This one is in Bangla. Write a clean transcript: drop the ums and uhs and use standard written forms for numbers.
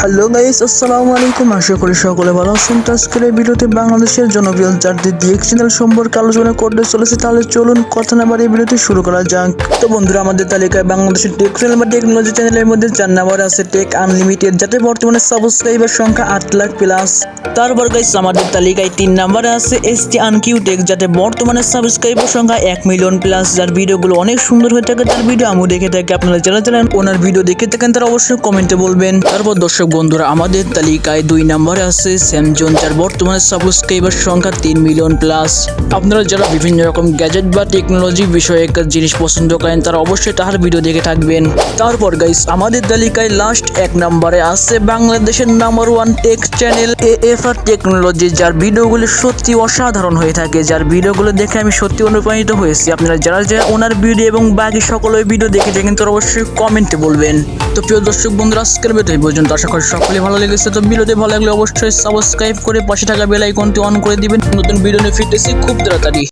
হ্যালো গাইস, আসসালামু আলাইকুম। আশা করি সকলে ভালো আছেন। তো আজকের এই ভিডিওতে বাংলাদেশের জনপ্রিয় 4টি ডিএক্স চ্যানেল সম্পর্কে আলোচনা করতে চলেছে। তাহলে চলুন কথা না বাড়িয়ে ভিডিওটি শুরু করা যাক। তো বন্ধুরা, আমাদের তালিকায় বাংলাদেশের টেক চ্যানেল বা টেকনোলজি চ্যানেলের মধ্যে 4 নম্বরে আছে টেক আনলিমিটেড, যাতে বর্তমানে সাবস্ক্রাইবার সংখ্যা 8 লাখ প্লাস। তারপর গাইস আমাদের তালিকায় 3 নম্বরে আছে এসটি আনকিউ টেক, যাতে বর্তমানে সাবস্ক্রাইবার সংখ্যা 1 মিলিয়ন প্লাস, যার ভিডিওগুলো অনেক সুন্দর হয়ে থাকে। তার ভিডিও আমি দেখে থাকি, আপনারা যারা জানেন ওনার ভিডিও দেখে থাকেন তারা অবশ্যই কমেন্টে বলবেন। তারপর দর্শক বন্ধুরা, আমাদের তালিকায় 2 নম্বরে আছে স্যামজন, যার বর্তমানে সাবস্ক্রাইবার সংখ্যা 3 মিলিয়ন প্লাস। আপনারা যারা বিভিন্ন রকম গ্যাজেট বা টেকনোলজি বিষয়ে জিনিস পছন্দ করেন তারা অবশ্যই তার ভিডিও দেখে থাকবেন। তারপর গাইস আমাদের তালিকায় লাস্ট 1 নম্বরে আছে বাংলাদেশের নাম্বার 1 টেক চ্যানেল এএফআর টেকনোলজি, যার ভিডিওগুলো সত্যি অসাধারণ হয়ে থাকে, যার ভিডিওগুলো দেখে আমি সত্যি অনুপ্রাণিত হয়েছি। আপনারা যারা যারা ওনার ভিডিও এবং বাকি সকলের ভিডিও দেখে থাকেন তারা অবশ্যই কমেন্টে বলবেন। তো প্রিয় দর্শক বন্ধুরা, আজকের ভিডিও এই পর্যন্ত। আশা করি সকলে ভালো লেগেছে। তো ভিডিওটি ভালো লাগলে অবশ্যই সাবস্ক্রাইব করে পাশে থাকা বেল আইকনটি অন করে দিবেন। নতুন ভিডিও নিয়ে ফিরতেছি খুব তাড়াতাড়ি।